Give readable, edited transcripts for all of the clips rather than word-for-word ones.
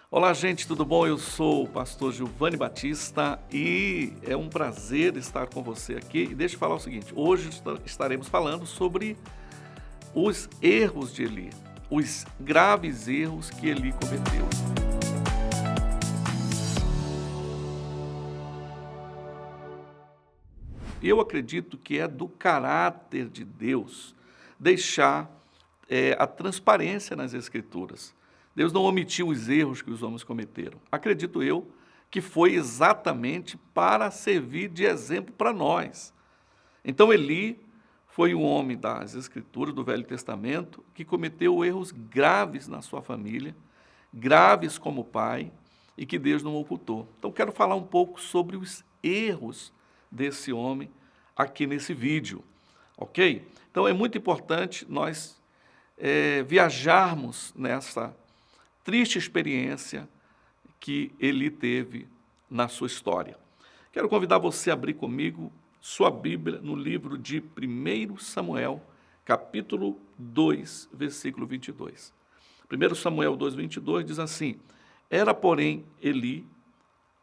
Olá, gente, tudo bom? Eu sou o pastor Giovanni Batista e é um prazer estar com você aqui. E deixa eu falar o seguinte: hoje estaremos falando sobre os erros de Eli, os graves erros que Eli cometeu. Eu acredito que é do caráter de Deus deixar a transparência nas Escrituras. Deus não omitiu os erros que os homens cometeram. Acredito eu que foi exatamente para servir de exemplo para nós. Então Eli foi um homem das Escrituras, do Velho Testamento, que cometeu erros graves na sua família, graves como pai, e que Deus não ocultou. Então quero falar um pouco sobre os erros desse homem aqui nesse vídeo, ok? Então é muito importante nós viajarmos nessa triste experiência que Eli teve na sua história. Quero convidar você a abrir comigo sua Bíblia no livro de 1 Samuel, capítulo 2, versículo 22. 1 Samuel 2, 22 diz assim: Era, porém, Eli,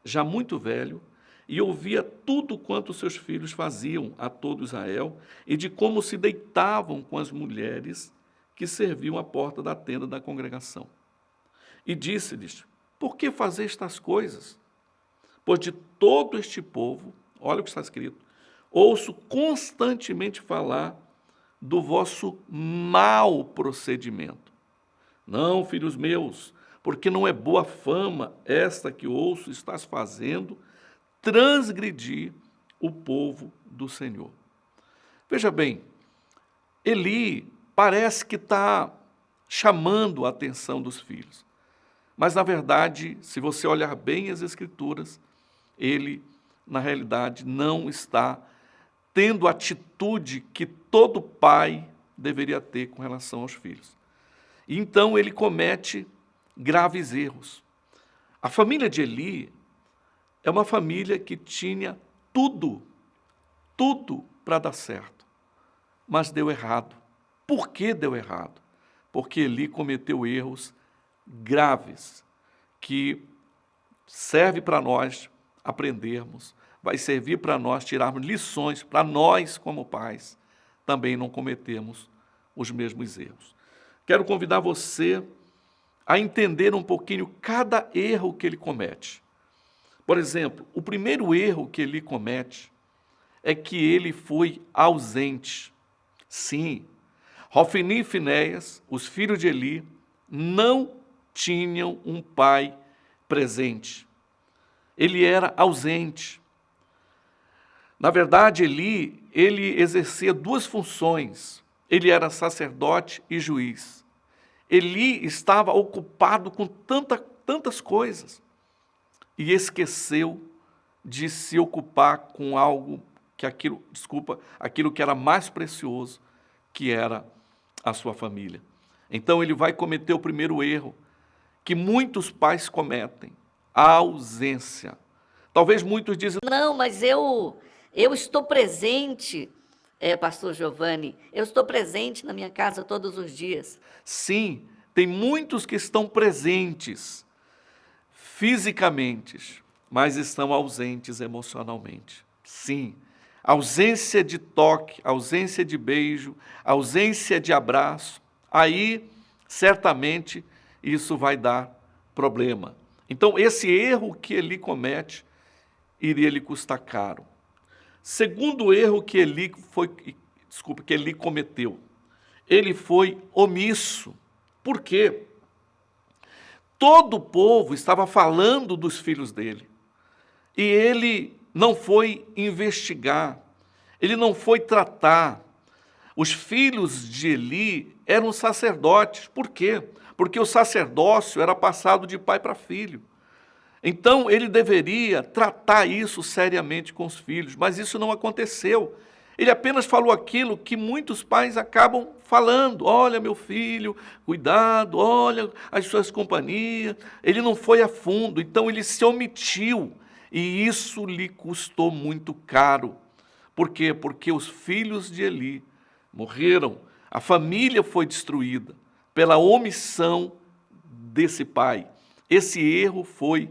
já muito velho, e ouvia tudo quanto seus filhos faziam a todo Israel, e de como se deitavam com as mulheres que serviam à porta da tenda da congregação. E disse-lhes: Por que fazer estas coisas? Pois de todo este povo, olha o que está escrito, ouço constantemente falar do vosso mau procedimento. Não, filhos meus, porque não é boa fama esta que ouço estás fazendo, transgredir o povo do Senhor. Veja bem, Eli parece que está chamando a atenção dos filhos. Mas, na verdade, se você olhar bem as Escrituras, ele, na realidade, não está tendo a atitude que todo pai deveria ter com relação aos filhos. E então ele comete graves erros. A família de Eli é uma família que tinha tudo para dar certo, mas deu errado. Por que deu errado? Porque Eli cometeu erros graves, que serve para nós aprendermos, vai servir para nós tirarmos lições, para nós como pais, também não cometermos os mesmos erros. Quero convidar você a entender um pouquinho cada erro que ele comete. Por exemplo, o primeiro erro que ele comete é que ele foi ausente. Sim, Hofni e Finéias, os filhos de Eli, não tinham um pai presente. Ele era ausente. Na verdade, ele exercia duas funções. Ele era sacerdote e juiz. Eli estava ocupado com tantas coisas e esqueceu de se ocupar com aquilo que era mais precioso, que era a sua família. Então ele vai cometer o primeiro erro que muitos pais cometem, a ausência. Talvez muitos dizem: Não, mas eu estou presente, pastor Giovanni, eu estou presente na minha casa todos os dias. sim, tem muitos que estão presentes fisicamente, mas estão ausentes emocionalmente. Sim, ausência de toque, ausência de beijo, ausência de abraço, aí certamente isso vai dar problema. Então, esse erro que Eli comete iria lhe custar caro. Segundo erro que Eli cometeu, ele foi omisso. Por quê? Todo o povo estava falando dos filhos dele. E ele não foi investigar, ele não foi tratar. Os filhos de Eli eram sacerdotes. Por quê? Porque o sacerdócio era passado de pai para filho. Então, ele deveria tratar isso seriamente com os filhos, mas isso não aconteceu. Ele apenas falou aquilo que muitos pais acabam falando: olha, meu filho, cuidado, olha as suas companhias. Ele não foi a fundo, então ele se omitiu, e isso lhe custou muito caro. Por quê? Porque os filhos de Eli morreram, a família foi destruída pela omissão desse pai. esse erro foi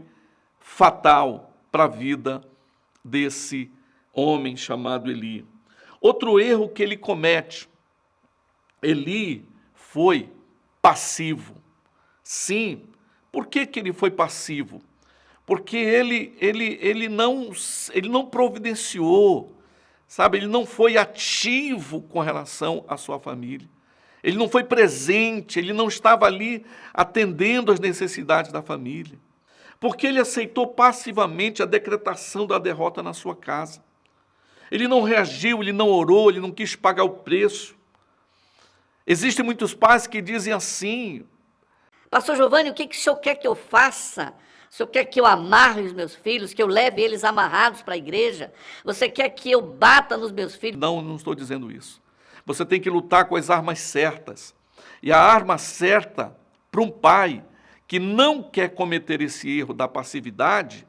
fatal para a vida desse homem chamado Eli. Outro erro que ele comete, Eli foi passivo. Sim, por que ele foi passivo? Porque ele não providenciou, sabe? Ele não foi ativo com relação à sua família. Ele não foi presente, ele não estava ali atendendo às necessidades da família. Porque ele aceitou passivamente a decretação da derrota na sua casa. Ele não reagiu, ele não orou, ele não quis pagar o preço. Existem muitos pais que dizem assim: Pastor Giovanni, o que o senhor quer que eu faça? O senhor quer que eu amarre os meus filhos, que eu leve eles amarrados para a igreja? Você quer que eu bata nos meus filhos? não estou dizendo isso. Você tem que lutar com as armas certas. E a arma certa para um pai que não quer cometer esse erro da passividade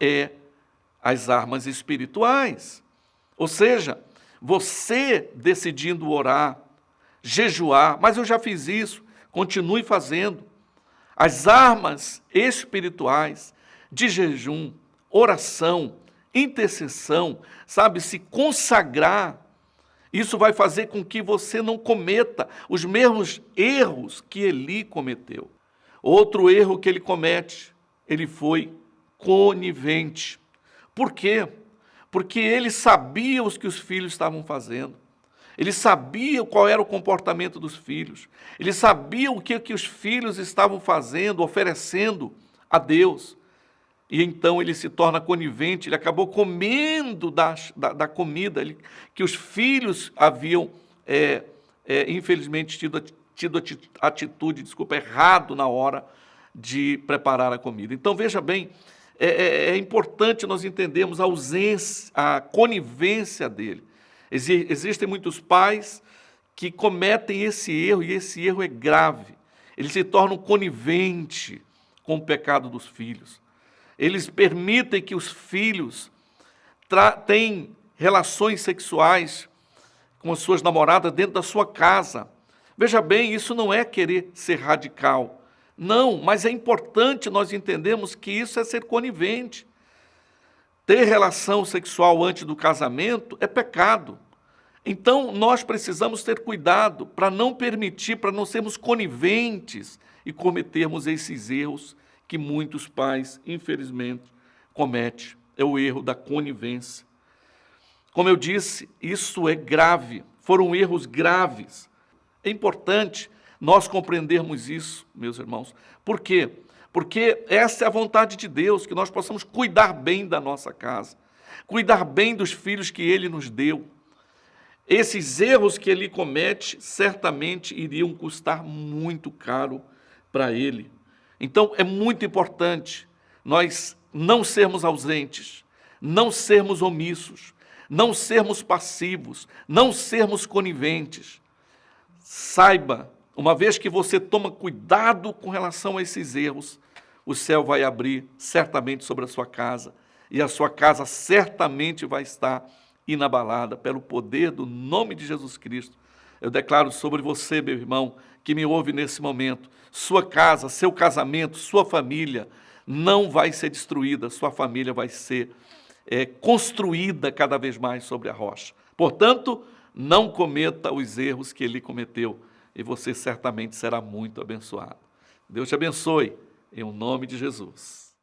é as armas espirituais. Ou seja, você decidindo orar, jejuar, mas eu já fiz isso, continue fazendo. As armas espirituais de jejum, oração, intercessão, sabe, se consagrar, isso vai fazer com que você não cometa os mesmos erros que Eli cometeu. Outro erro que ele comete, ele foi conivente. Por quê? Porque ele sabia o que os filhos estavam fazendo. Ele sabia qual era o comportamento dos filhos. Ele sabia o que os filhos estavam fazendo, oferecendo a Deus. E então ele se torna conivente, ele acabou comendo da comida que os filhos haviam, infelizmente, tido atitude, errado na hora de preparar a comida. Então, veja bem, é importante nós entendermos a conivência dele. Existem muitos pais que cometem esse erro, e esse erro é grave. Eles se tornam coniventes com o pecado dos filhos. Eles permitem que os filhos tenham relações sexuais com as suas namoradas dentro da sua casa. Veja bem, isso não é querer ser radical. Não, mas é importante nós entendermos que isso é ser conivente. Ter relação sexual antes do casamento é pecado. Então, nós precisamos ter cuidado para não permitir, para não sermos coniventes e cometermos esses erros que muitos pais, infelizmente, cometem. É o erro da conivência. Como eu disse, isso é grave. Foram erros graves. É importante nós compreendermos isso, meus irmãos. Por quê? Porque essa é a vontade de Deus, que nós possamos cuidar bem da nossa casa, cuidar bem dos filhos que Ele nos deu. Esses erros que Ele comete, certamente iriam custar muito caro para Ele. Então, é muito importante nós não sermos ausentes, não sermos omissos, não sermos passivos, não sermos coniventes. Saiba, uma vez que você toma cuidado com relação a esses erros, o céu vai abrir certamente sobre a sua casa, e a sua casa certamente vai estar inabalada pelo poder do nome de Jesus Cristo. Eu declaro sobre você, meu irmão, que me ouve nesse momento, sua casa, seu casamento, sua família não vai ser destruída, sua família vai ser construída cada vez mais sobre a rocha. Portanto, não cometa os erros que ele cometeu, e você certamente será muito abençoado. Deus te abençoe, em nome de Jesus.